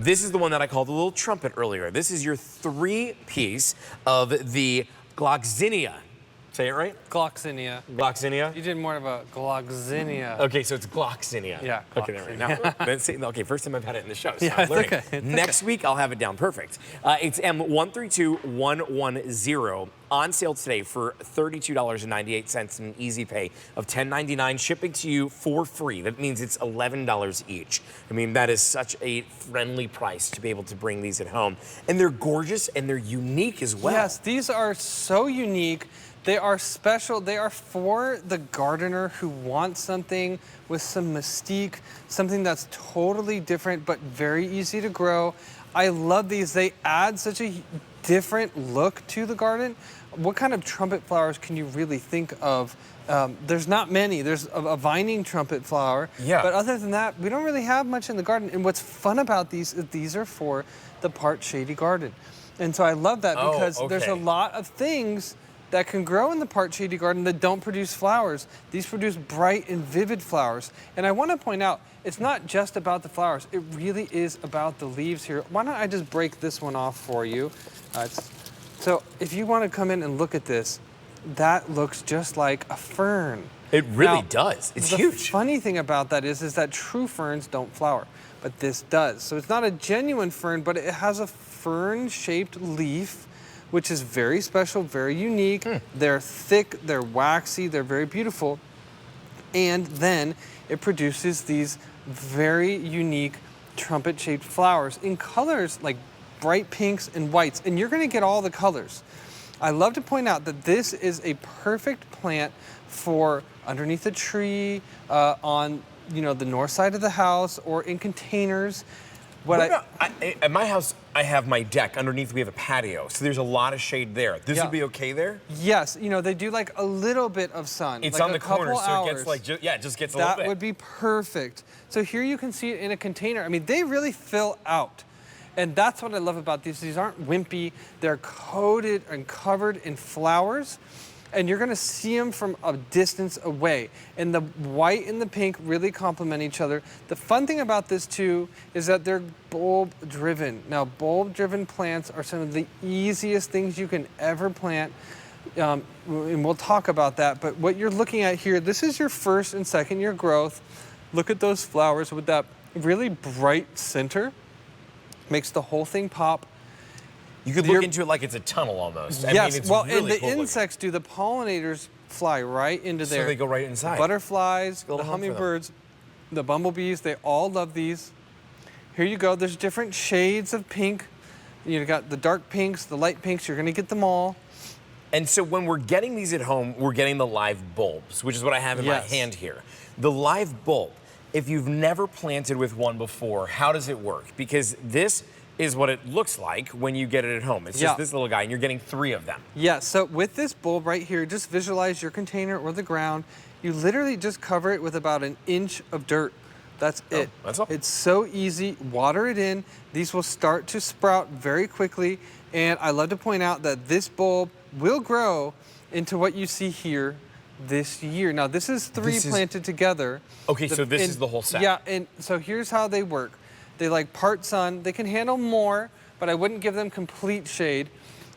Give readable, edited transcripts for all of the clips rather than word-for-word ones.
this is the one that I called the little trumpet earlier. This is your 3-piece of the Gloxinia. Say it right? Gloxinia. Gloxinia? You did more of a Gloxinia. Okay, so it's Gloxinia. Yeah. Okay, there we go. Okay, first time I've had it in the show. So Yeah, I'm it's learning. okay. It's Next week, I'll have it down perfect. It's M132110, on sale today for $32.98 in an easy pay of $10.99, shipping to you for free. That means it's $11 each. I mean, that is such a friendly price to be able to bring these at home. And they're gorgeous and they're unique as well. Yes, these are so unique. They are special. They are for the gardener who wants something with some mystique, something that's totally different but very easy to grow. I love these. They add such a different look to the garden. What kind of trumpet flowers can you really think of? There's not many. There's a vining trumpet flower. Yeah. But other than that, we don't really have much in the garden. And what's fun about these is these are for the part shady garden. And so I love that because there's a lot of things that can grow in the part shady garden that don't produce flowers. These produce bright and vivid flowers. And I want to point out, it's not just about the flowers. It really is about the leaves here. Why don't I just break this one off for you? So if you want to come in and look at this, that looks just like a fern. It really does. It's huge. The funny thing about that is that true ferns don't flower, but this does. So it's not a genuine fern, but it has a fern-shaped leaf, which is very special, very unique. They're thick, they're waxy, they're very beautiful. And then it produces these very unique trumpet-shaped flowers in colors like bright pinks and whites. And you're gonna get all the colors. I love to point out that this is a perfect plant for underneath a tree, on the north side of the house, or in containers. At my house, I have my deck. Underneath, we have a patio, so there's a lot of shade there. This would be okay there? Yes, they do like a little bit of sun. It's like on the corner, so it gets hours. it just gets a little bit. That would be perfect. So here you can see it in a container. I mean, they really fill out. And that's what I love about these. These aren't wimpy. They're coated and covered in flowers. And you're gonna see them from a distance away. And the white and the pink really complement each other. The fun thing about this too is that they're bulb driven. Now, bulb driven plants are some of the easiest things you can ever plant. And we'll talk about that, but what you're looking at here, this is your first and second year growth. Look at those flowers with that really bright center. Makes the whole thing pop. You could look into it like it's a tunnel almost. Yes, I mean, it's really and the cool insects do. The pollinators fly right into there. So they go right inside. The butterflies, the hummingbirds, the bumblebees, they all love these. Here you go. There's different shades of pink. You got the dark pinks, the light pinks. You're going to get them all. And so when we're getting these at home, we're getting the live bulbs, which is what I have in my hand here. The live bulb, if you've never planted with one before, how does it work? Because this is what it looks like when you get it at home. It's just this little guy, and you're getting 3 of them. Yeah, so with this bulb right here, just visualize your container or the ground. You literally just cover it with about an inch of dirt. That's it. That's all. It's so easy. Water it in. These will start to sprout very quickly. And I love to point out that this bulb will grow into what you see here this year. Now, this is 3 planted together. Okay, so this is the whole set. Yeah, and so here's how they work. They like part sun. They can handle more, but I wouldn't give them complete shade.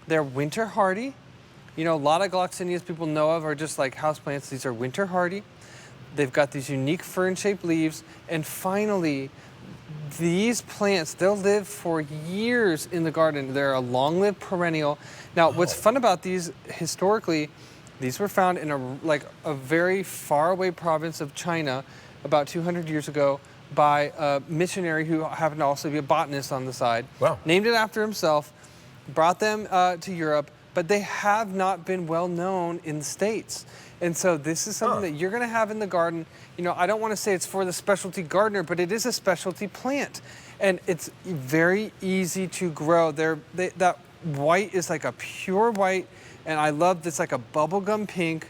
They're winter hardy. A lot of Gloxinias people know of are just like houseplants. These are winter hardy. They've got these unique fern-shaped leaves. And finally, these plants, they'll live for years in the garden. They're a long-lived perennial. Now, what's fun about these, historically, these were found in a very far-away province of China about 200 years ago by a missionary who happened to also be a botanist on the side. Wow. Named it after himself, brought them to Europe, but they have not been well known in the States. And so this is something that you're gonna have in the garden. I don't wanna say it's for the specialty gardener, but it is a specialty plant. And it's very easy to grow. That white is like a pure white, and I love this like a bubblegum pink.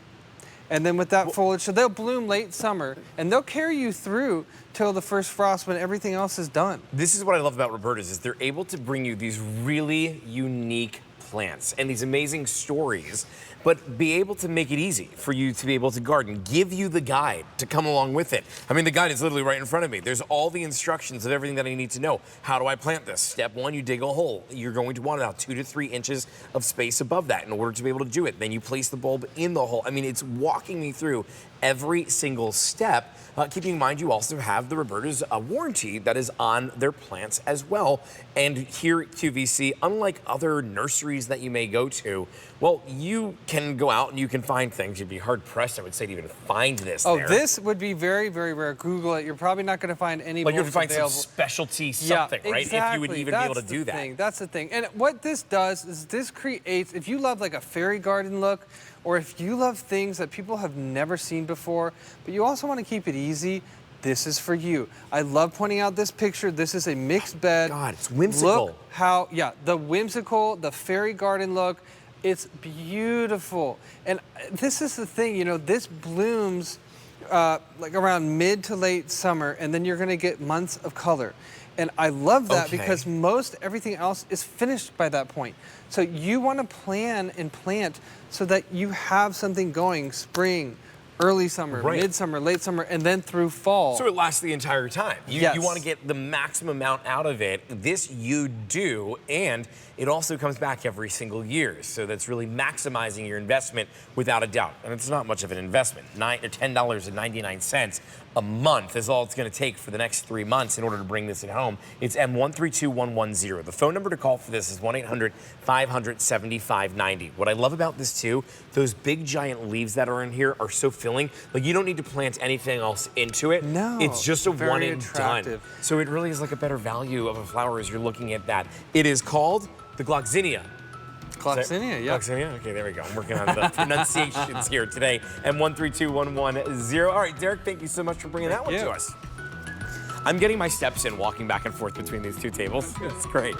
And then with that foliage, so they'll bloom late summer, and they'll carry you through till the first frost when everything else is done. This is what I love about Roberta's, is they're able to bring you these really unique plants and these amazing stories, but be able to make it easy for you to be able to garden, give you the guide to come along with it. I mean, the guide is literally right in front of me. There's all the instructions of everything that I need to know. How do I plant this? Step 1, you dig a hole. You're going to want about 2 to 3 inches of space above that in order to be able to do it. Then you place the bulb in the hole. I mean, it's walking me through every single step. Keeping in mind, you also have the Roberta's warranty that is on their plants as well. And here at QVC, unlike other nurseries that you may go to, well, you can go out and you can find things. You'd be hard pressed, I would say, to even find this. Oh, this would be very, very rare. Google it. You're probably not going to find any. But you have to find available. some specialty something, right? Exactly. If you would even be able to do that. Thing. That's the thing. And what this does is this creates, if you love like a fairy garden look, or if you love things that people have never seen before, but you also want to keep it easy, this is for you. I love pointing out this picture. This is a mixed bed. God, it's whimsical. Look how, the whimsical, the fairy garden look. It's beautiful. And this is the thing, you know, this blooms like around mid to late summer, and then you're gonna get months of color. And I love that because most everything else is finished by that point. So you want to plan and plant so that you have something going spring, early summer, midsummer, late summer, and then through fall. So it lasts the entire time. You want to get the maximum amount out of it. This you do, and it also comes back every single year. So that's really maximizing your investment without a doubt. And it's not much of an investment. $10.99 a month is all it's going to take for the next 3 months in order to bring this at home. It's M132110. The phone number to call for this is 1-800-500-7590. What I love about this too, those big giant leaves that are in here are so filling. Like, you don't need to plant anything else into it. No. It's just a one and attractive. done. So it really is like a better value of a flower as you're looking at that. It is called the Gloxinia. Gloxinia, yeah. Gloxinia? Okay, there we go. I'm working on the pronunciations here today. M132110. All right, Derek, thank you so much for bringing that one to us. I'm getting my steps in walking back and forth between these two tables. It's great.